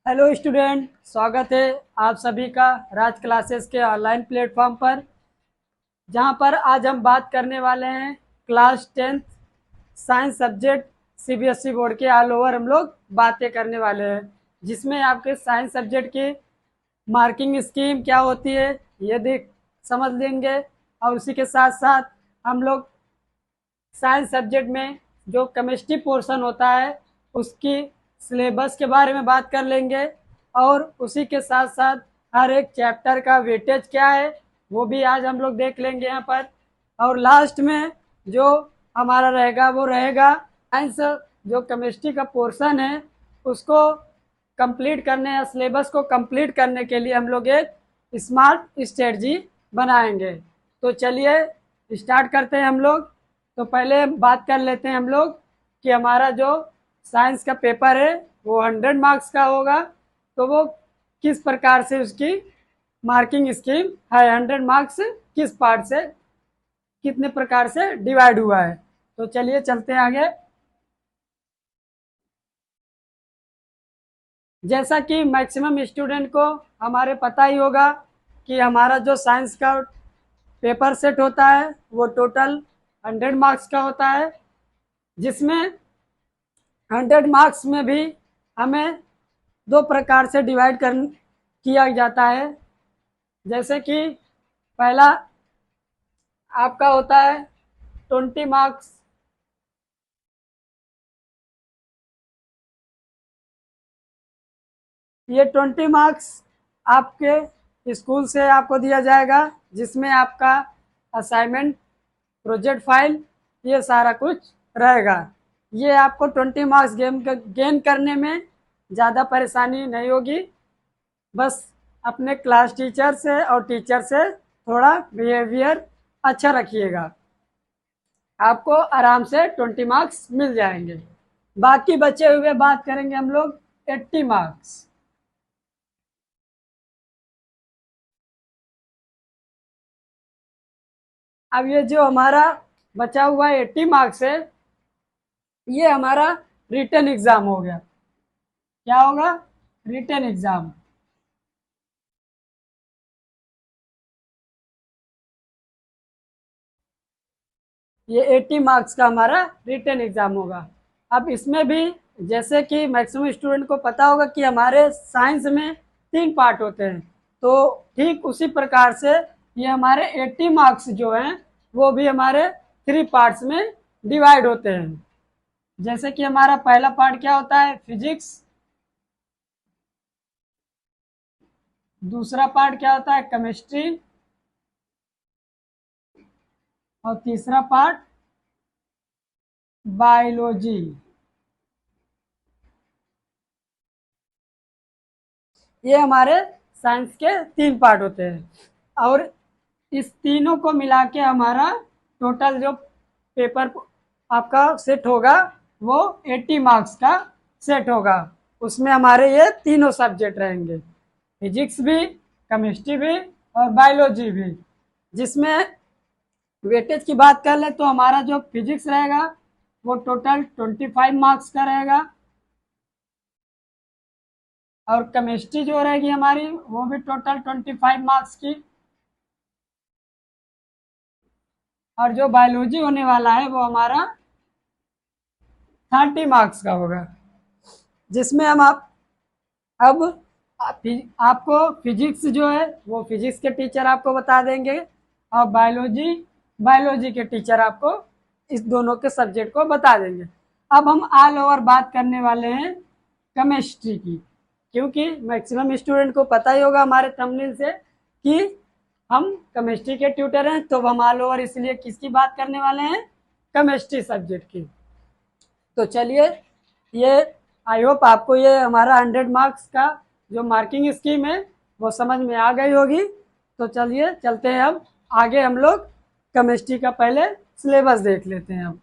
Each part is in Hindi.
हेलो स्टूडेंट, स्वागत है आप सभी का राज क्लासेस के ऑनलाइन प्लेटफॉर्म पर। जहां पर आज हम बात करने वाले हैं class 10th science subject CBSE board के ऑल ओवर हम लोग बातें करने वाले हैं, जिसमें आपके साइंस सब्जेक्ट की मार्किंग स्कीम क्या होती है ये देख समझ लेंगे। और उसी के साथ साथ हम लोग साइंस सब्जेक्ट में जो केमिस्ट्री पोर्शन होता है उसकी सिलेबस के बारे में बात कर लेंगे। और उसी के साथ साथ हर एक चैप्टर का वेटेज क्या है वो भी आज हम लोग देख लेंगे यहाँ पर। और लास्ट में जो हमारा रहेगा वो रहेगा साइंस, जो केमिस्ट्री का पोर्शन है उसको कंप्लीट करने या सिलेबस को कंप्लीट करने के लिए हम लोग एक स्मार्ट स्ट्रेटजी बनाएंगे। तो चलिए स्टार्ट करते हैं हम लोग। तो पहले बात कर लेते हैं हम लोग कि हमारा जो साइंस का पेपर है वो 100 मार्क्स का होगा, तो वो किस प्रकार से उसकी मार्किंग स्कीम है, 100 मार्क्स किस पार्ट से कितने प्रकार से डिवाइड हुआ है। तो चलिए चलते हैं आगे। जैसा कि मैक्सिमम स्टूडेंट को हमारे पता ही होगा कि हमारा जो साइंस का पेपर सेट होता है वो टोटल 100 मार्क्स का होता है, जिसमें 100 मार्क्स में भी हमें दो प्रकार से डिवाइड कर किया जाता है। जैसे कि पहला आपका होता है 20 मार्क्स, ये 20 मार्क्स आपके स्कूल से आपको दिया जाएगा, जिसमें आपका असाइनमेंट, प्रोजेक्ट फाइल, ये सारा कुछ रहेगा। ये आपको 20 मार्क्स गेन करने में ज़्यादा परेशानी नहीं होगी, बस अपने क्लास टीचर से और टीचर से थोड़ा बिहेवियर अच्छा रखिएगा, आपको आराम से 20 मार्क्स मिल जाएंगे। बाकी बचे हुए बात करेंगे हम लोग 80 मार्क्स। अब ये जो हमारा बचा हुआ 80 मार्क्स है ये हमारा रिटन एग्जाम हो गया। क्या होगा? Written exam. ये 80 मार्क्स का हमारा रिटन एग्जाम होगा। अब इसमें भी जैसे कि मैक्सिमम स्टूडेंट को पता होगा कि हमारे साइंस में 3 पार्ट होते हैं, तो ठीक उसी प्रकार से ये हमारे 80 मार्क्स जो हैं वो भी हमारे 3 पार्ट्स में डिवाइड होते हैं। जैसे कि हमारा पहला पार्ट क्या होता है? फिजिक्स। दूसरा पार्ट क्या होता है? केमिस्ट्री। और तीसरा पार्ट बायोलॉजी। ये हमारे साइंस के 3 पार्ट होते हैं। और इस तीनों को मिला के हमारा टोटल जो पेपर आपका सेट होगा वो 80 मार्क्स का सेट होगा। उसमें हमारे ये तीनों सब्जेक्ट रहेंगे, फिजिक्स भी, केमिस्ट्री भी और बायोलॉजी भी। जिसमें वेटेज की बात कर ले तो हमारा जो फिजिक्स रहेगा वो टोटल 25 मार्क्स का रहेगा, और केमिस्ट्री जो रहेगी हमारी वो भी टोटल 25 मार्क्स की। और जो बायोलॉजी होने वाला है वो हमारा 30 मार्क्स का होगा, जिसमें हम अब आपको फिजिक्स जो है वो फिजिक्स के टीचर आपको बता देंगे, और बायोलॉजी बायोलॉजी के टीचर आपको इस दोनों के सब्जेक्ट को बता देंगे। अब हम ऑल ओवर बात करने वाले हैं केमिस्ट्री की, क्योंकि मैक्सिमम स्टूडेंट को पता ही होगा हमारे थंबनेल से कि हम केमिस्ट्री के ट्यूटर हैं, तो हम ऑल ओवर इसलिए किसकी बात करने वाले हैं? केमिस्ट्री सब्जेक्ट की। तो चलिए, ये आई होप आपको ये हमारा 100 मार्क्स का जो मार्किंग स्कीम है वो समझ में आ गई होगी। तो चलिए चलते हैं, अब आगे हम लोग केमिस्ट्री का पहले सिलेबस देख लेते हैं। अब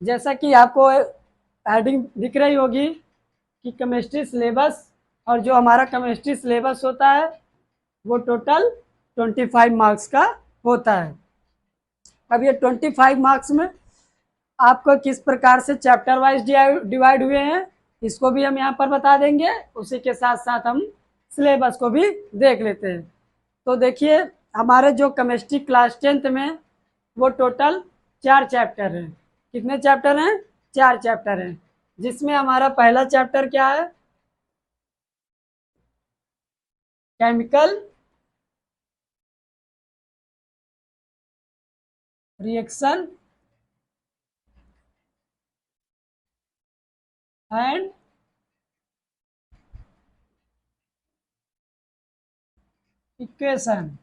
जैसा कि आपको हेडिंग दिख रही होगी कि केमिस्ट्री सिलेबस, और जो हमारा केमिस्ट्री सिलेबस होता है वो टोटल 25 मार्क्स का होता है। अब ये 25 मार्क्स में आपको किस प्रकार से चैप्टर वाइज डिवाइड हुए हैं इसको भी हम यहाँ पर बता देंगे। उसी के साथ साथ हम सिलेबस को भी देख लेते हैं। तो देखिए, हमारे जो केमिस्ट्री क्लास 10th में वो टोटल 4 चैप्टर हैं। कितने चैप्टर हैं? 4 चैप्टर हैं, जिसमें हमारा पहला चैप्टर क्या है? Chemical reaction and equation.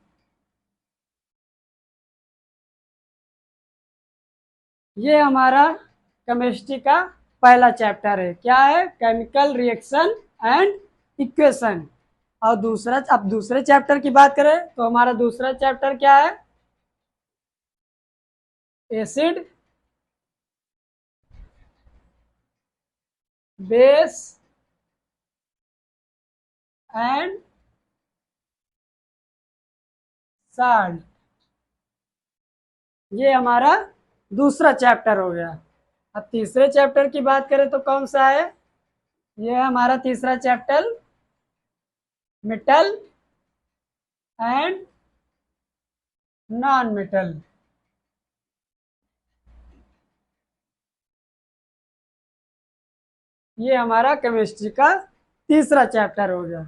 ये हमारा केमिस्ट्री का पहला चैप्टर है। क्या है? Chemical reaction and equation. और दूसरा, अब दूसरे चैप्टर की बात करें तो हमारा दूसरा चैप्टर क्या है? Acid base and salt. ये हमारा दूसरा चैप्टर हो गया। अब तीसरे चैप्टर की बात करें तो कौन सा है? ये है हमारा तीसरा chapter, metal and non metal. ये हमारा केमिस्ट्री का तीसरा चैप्टर हो गया।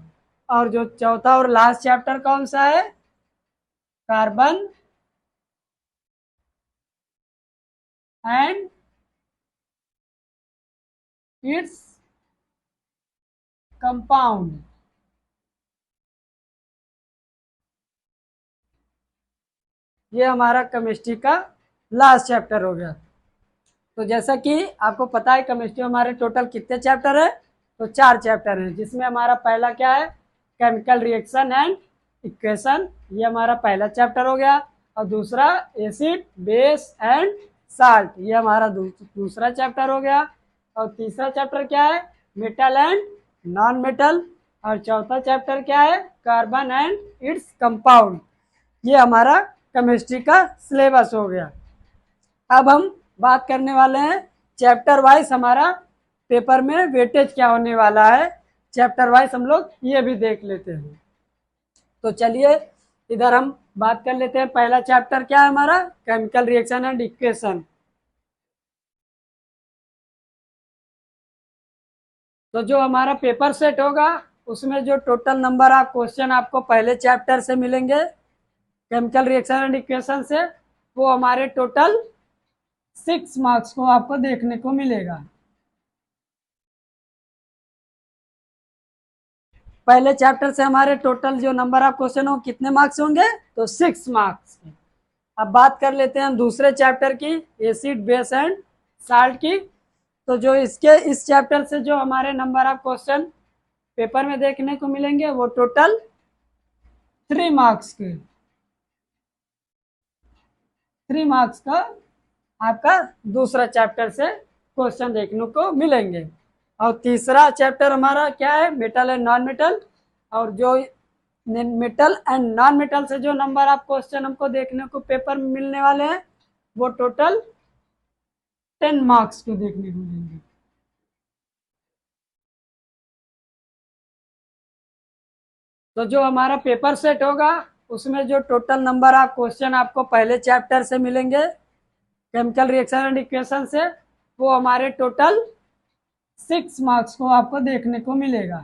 और जो चौथा और लास्ट चैप्टर कौन सा है? Carbon and its compound. ये हमारा केमिस्ट्री का लास्ट चैप्टर हो गया। तो जैसा कि आपको पता है, केमिस्ट्री में हमारे टोटल कितने चैप्टर है? तो 4 चैप्टर हैं, जिसमें हमारा पहला क्या है? Chemical reaction and equation. ये हमारा पहला चैप्टर हो गया। और दूसरा एसिड बेस एंड साल्ट। ये हमारा दूसरा चैप्टर हो गया। और तीसरा चैप्टर क्या है? Metal and non metal. और चौथा चैप्टर क्या है? Carbon and its compound. ये हमारा केमिस्ट्री का सिलेबस हो गया। अब हम बात करने वाले हैं चैप्टर वाइज हमारा पेपर में वेटेज क्या होने वाला है। चैप्टर वाइज हम लोग ये भी देख लेते हैं। तो चलिए, इधर हम बात कर लेते हैं। पहला चैप्टर क्या है हमारा? Chemical reaction and equation. तो जो हमारा पेपर सेट होगा उसमें जो टोटल नंबर ऑफ क्वेश्चन आपको पहले चैप्टर से मिलेंगे, केमिकल रिएक्शन एंड इक्वेशन से, वो हमारे टोटल 6 मार्क्स को आपको देखने को मिलेगा। पहले चैप्टर से हमारे टोटल जो नंबर ऑफ क्वेश्चन हो कितने मार्क्स होंगे? तो 6 मार्क्स के। अब बात कर लेते हैं दूसरे चैप्टर की, एसिड बेस एंड साल्ट की। तो जो इसके इस चैप्टर से जो हमारे नंबर ऑफ क्वेश्चन पेपर में देखने को मिलेंगे वो टोटल 3 मार्क्स के। 3 मार्क्स का आपका दूसरा चैप्टर से क्वेश्चन देखने को मिलेंगे। और तीसरा चैप्टर हमारा क्या है? Metal and non metal. और जो मेटल एंड नॉन मेटल से जो नंबर ऑफ क्वेश्चन हमको देखने को पेपर में मिलने वाले हैं वो टोटल 10 मार्क्स के देखने को मिलेंगे। तो जो हमारा पेपर सेट होगा उसमें जो टोटल नंबर ऑफ क्वेश्चन आपको पहले चैप्टर से मिलेंगे, केमिकल रिएक्शन एंड इक्वेशन से, वो हमारे टोटल 6 मार्क्स को आपको देखने को मिलेगा।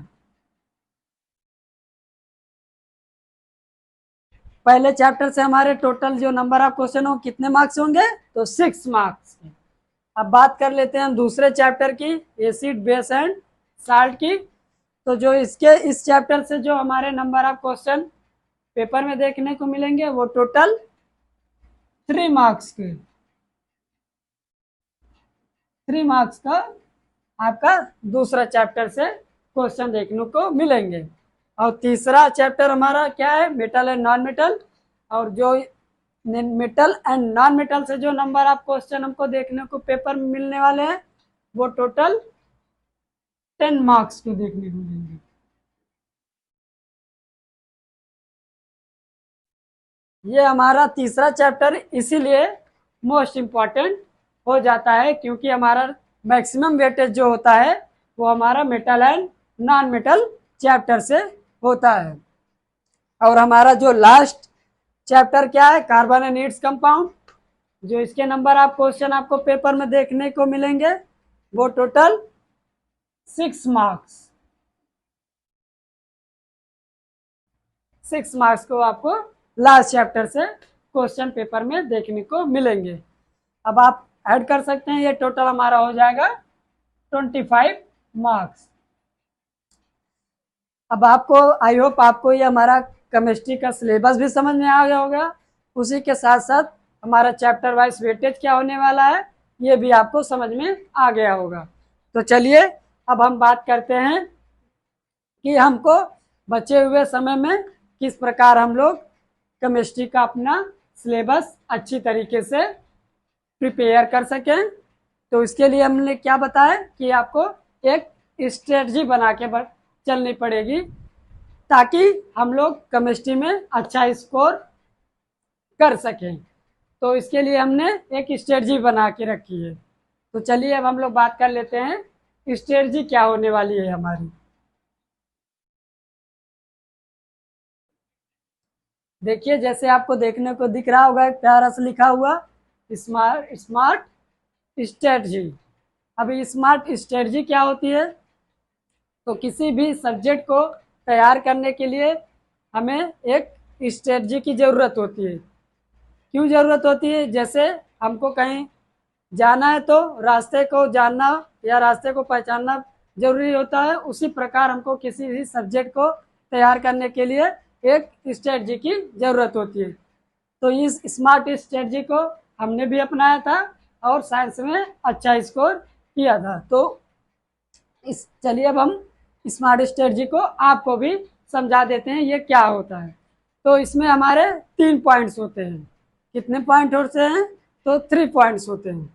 पहले चैप्टर से हमारे टोटल जो नंबर ऑफ क्वेश्चन हो कितने मार्क्स होंगे? तो 6 मार्क्स के। अब बात कर लेते हैं दूसरे चैप्टर की, एसिड बेस एंड साल्ट की। तो जो इसके इस चैप्टर से जो हमारे नंबर ऑफ क्वेश्चन पेपर में देखने को मिलेंगे वो टोटल 3 मार्क्स के। 3 मार्क्स का आपका दूसरा चैप्टर से क्वेश्चन देखने को मिलेंगे। और तीसरा चैप्टर हमारा क्या है? Metal and non metal. और जो मेटल एंड नॉन मेटल से जो नंबर ऑफ क्वेश्चन हमको देखने को पेपर में मिलने वाले हैं वो टोटल 10 मार्क्स के देखने को मिलेंगे। ये हमारा तीसरा चैप्टर इसीलिए मोस्ट इम्पॉर्टेंट हो जाता है, क्योंकि हमारा मैक्सिमम वेटेज जो होता है वो हमारा metal and non metal chapter से होता है। और हमारा जो लास्ट चैप्टर क्या है, कार्बन एंड इट्स कंपाउंड, जो इसके नंबर आप क्वेश्चन आपको पेपर में देखने को मिलेंगे, वो टोटल 6 मार्क्स, 6 मार्क्स को आपको लास्ट चैप्टर से क्वेश्चन पेपर में देखने को मिलेंगे। अब आप ऐड कर सकते हैं, ये टोटल हमारा हो जाएगा 25 मार्क्स। अब आपको, आई होप आपको ये हमारा केमिस्ट्री का सिलेबस भी समझ में आ गया होगा, उसी के साथ साथ हमारा चैप्टर वाइज वेटेज क्या होने वाला है ये भी आपको समझ में आ गया होगा। तो चलिए अब हम बात करते हैं कि हमको बचे हुए समय में किस प्रकार हम लोग केमिस्ट्री का अपना सिलेबस अच्छी तरीके से प्रिपेयर कर सकें। तो इसके लिए हमने क्या बताया कि आपको एक स्ट्रेटजी बना के चलनी पड़ेगी, ताकि हम लोग केमिस्ट्री में अच्छा स्कोर कर सकें। तो इसके लिए हमने एक स्ट्रेटजी बना के रखी है। तो चलिए अब हम लोग बात कर लेते हैं स्ट्रेटजी क्या होने वाली है हमारी। देखिए, जैसे आपको देखने को दिख रहा होगा एक प्यारा सा लिखा हुआ स्मार्ट स्ट्रेटजी। अभी स्मार्ट स्ट्रेटजी क्या होती है, तो किसी भी सब्जेक्ट को तैयार करने के लिए हमें एक स्ट्रेटजी की ज़रूरत होती है। क्यों ज़रूरत होती है, जैसे हमको कहीं जाना है तो रास्ते को जानना या रास्ते को पहचानना जरूरी होता है, उसी प्रकार हमको किसी भी सब्जेक्ट को तैयार करने के लिए एक स्ट्रेटजी की ज़रूरत होती है। तो इस स्मार्ट स्ट्रेटजी को हमने भी अपनाया था और साइंस में अच्छा स्कोर किया था। तो चलिए अब हम स्मार्ट स्ट्रेटजी को आपको भी समझा देते हैं ये क्या होता है। तो इसमें हमारे 3 पॉइंट्स होते हैं। कितने पॉइंट होते हैं, तो 3 पॉइंट्स होते हैं,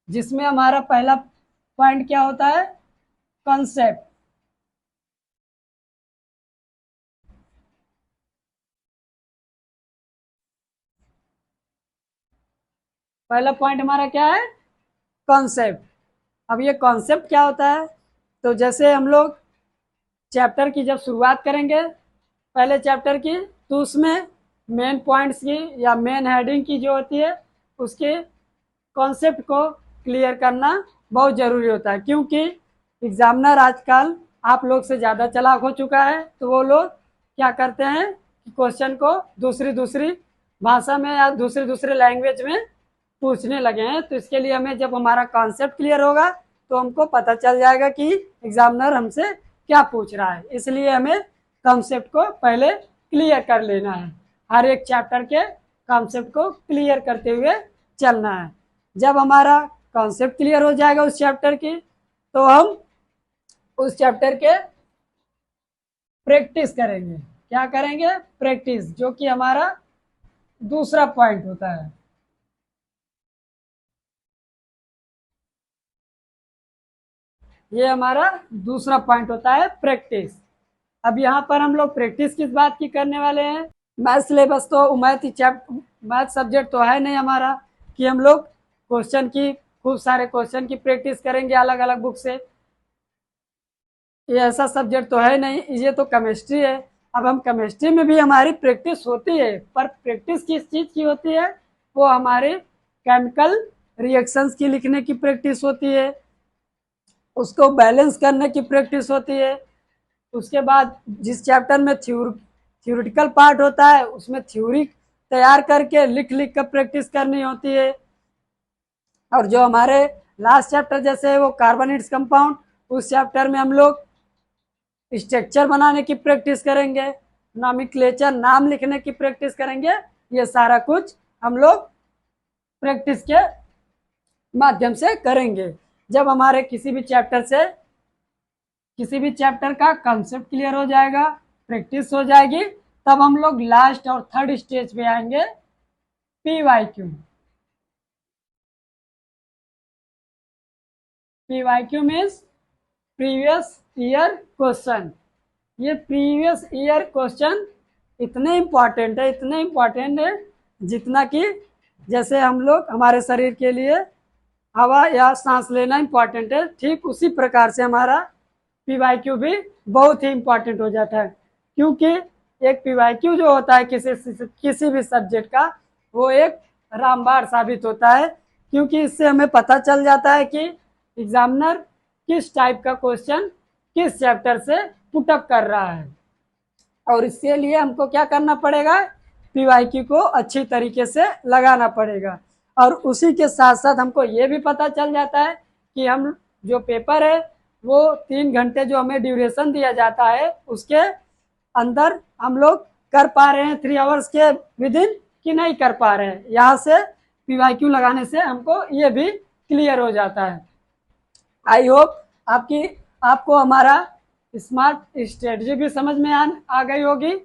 जिसमें हमारा पहला पॉइंट क्या होता है, कॉन्सेप्ट। पहला पॉइंट हमारा क्या है, कॉन्सेप्ट। अब ये कॉन्सेप्ट क्या होता है, तो जैसे हम लोग चैप्टर की जब शुरुआत करेंगे पहले चैप्टर की, तो उसमें मेन पॉइंट्स की या मेन हेडिंग की जो होती है उसके कॉन्सेप्ट को क्लियर करना बहुत ज़रूरी होता है। क्योंकि एग्जामिनर आजकल आप लोग से ज़्यादा चालाक हो चुका है, तो वो लोग क्या करते हैं कि क्वेश्चन को दूसरी भाषा में या दूसरे लैंग्वेज में पूछने लगे हैं। तो इसके लिए हमें जब हमारा कॉन्सेप्ट क्लियर होगा तो हमको पता चल जाएगा कि एग्जामिनर हमसे क्या पूछ रहा है। इसलिए हमें कॉन्सेप्ट को पहले क्लियर कर लेना है, हर एक चैप्टर के कॉन्सेप्ट को क्लियर करते हुए चलना है। जब हमारा कॉन्सेप्ट क्लियर हो जाएगा उस चैप्टर की, तो हम उस चैप्टर के प्रैक्टिस करेंगे। क्या करेंगे, प्रैक्टिस, जो कि हमारा दूसरा पॉइंट होता है। ये हमारा दूसरा पॉइंट होता है, प्रैक्टिस। अब यहाँ पर हम लोग प्रैक्टिस किस बात की करने वाले हैं, मैथ सिलेबस तो मैथ सब्जेक्ट तो है नहीं हमारा कि हम लोग खूब सारे क्वेश्चन की प्रैक्टिस करेंगे अलग अलग बुक से। ये ऐसा सब्जेक्ट तो है नहीं, ये तो केमिस्ट्री है। अब हम केमिस्ट्री में भी हमारी प्रैक्टिस होती है, पर प्रैक्टिस किस चीज़ की होती है, वो हमारे केमिकल रिएक्शंस की लिखने की प्रैक्टिस होती है, उसको बैलेंस करने की प्रैक्टिस होती है। उसके बाद जिस चैप्टर में थ्योरेटिकल पार्ट होता है उसमें थ्योरी तैयार करके लिख कर प्रैक्टिस करनी होती है। और जो हमारे लास्ट चैप्टर जैसे है वो कार्बोनेट्स कंपाउंड, उस चैप्टर में हम लोग स्ट्रक्चर बनाने की प्रैक्टिस करेंगे, नॉमेनक्लेचर नाम लिखने की प्रैक्टिस करेंगे। ये सारा कुछ हम लोग प्रैक्टिस के माध्यम से करेंगे। जब हमारे किसी भी चैप्टर का कंसेप्ट क्लियर हो जाएगा, प्रैक्टिस हो जाएगी, तब हम लोग लास्ट और थर्ड स्टेज पे आएंगे, PYQ। PYQ means previous year question. ये प्रीवियस ईयर क्वेश्चन इतने इम्पॉर्टेंट है जितना कि जैसे हम लोग हमारे शरीर के लिए हवा या सांस लेना इम्पॉर्टेंट है, ठीक उसी प्रकार से हमारा पीवाईक्यू भी बहुत ही इम्पॉर्टेंट हो जाता है। क्योंकि एक पीवाईक्यू जो होता है किसी भी सब्जेक्ट का, वो एक रामबाण साबित होता है, क्योंकि इससे हमें पता चल जाता है कि एग्जामिनर किस टाइप का क्वेश्चन किस चैप्टर से पुटअप कर रहा है। और इसके लिए हमको क्या करना पड़ेगा, पीवाईक्यू को अच्छी तरीके से लगाना पड़ेगा। और उसी के साथ साथ हमको ये भी पता चल जाता है कि हम जो पेपर है वो 3 घंटे जो हमें ड्यूरेशन दिया जाता है उसके अंदर हम लोग कर पा रहे हैं 3 आवर्स के विद इन कि नहीं कर पा रहे हैं। यहाँ से पीवाईक्यू लगाने से हमको ये भी क्लियर हो जाता है। आई होप आपको हमारा स्मार्ट स्ट्रेटजी भी समझ में आ गई होगी।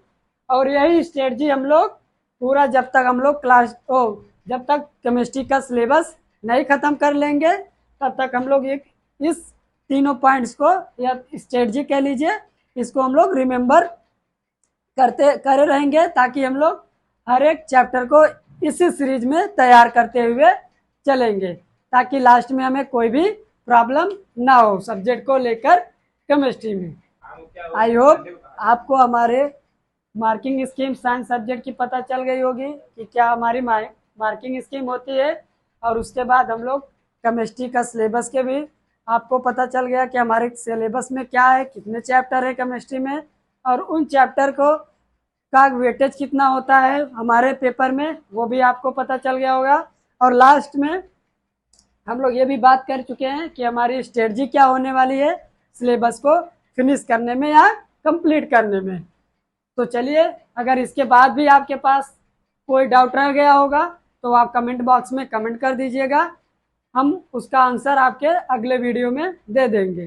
और यही स्ट्रेटजी हम लोग पूरा जब तक हम लोग जब तक केमिस्ट्री का सिलेबस नहीं ख़त्म कर लेंगे तब तक हम लोग इस तीनों पॉइंट्स को या स्ट्रेटजी कह लीजिए, इसको हम लोग रिमेंबर करे रहेंगे, ताकि हम लोग हर एक चैप्टर को इसी सीरीज में तैयार करते हुए चलेंगे, ताकि लास्ट में हमें कोई भी प्रॉब्लम ना हो सब्जेक्ट को लेकर केमिस्ट्री में। आई होप आपको हमारे मार्किंग स्कीम साइंस सब्जेक्ट की पता चल गई होगी कि क्या हमारी मार्किंग स्कीम होती है। और उसके बाद हम लोग केमिस्ट्री का सिलेबस के भी आपको पता चल गया कि हमारे सिलेबस में क्या है, कितने चैप्टर है केमिस्ट्री में, और उन चैप्टर का वेटेज कितना होता है हमारे पेपर में, वो भी आपको पता चल गया होगा। और लास्ट में हम लोग ये भी बात कर चुके हैं कि हमारी स्ट्रेटजी क्या होने वाली है सिलेबस को फिनिश करने में या कंप्लीट करने में। तो चलिए, अगर इसके बाद भी आपके पास कोई डाउट रह गया होगा तो आप कमेंट बॉक्स में कमेंट कर दीजिएगा, हम उसका आंसर आपके अगले वीडियो में दे देंगे।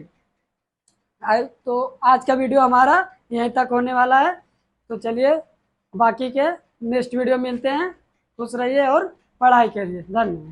तो आज का वीडियो हमारा यहीं तक होने वाला है। तो चलिए, बाकी के नेक्स्ट वीडियो मिलते हैं। खुश रहिए और पढ़ाई करिए। धन्यवाद।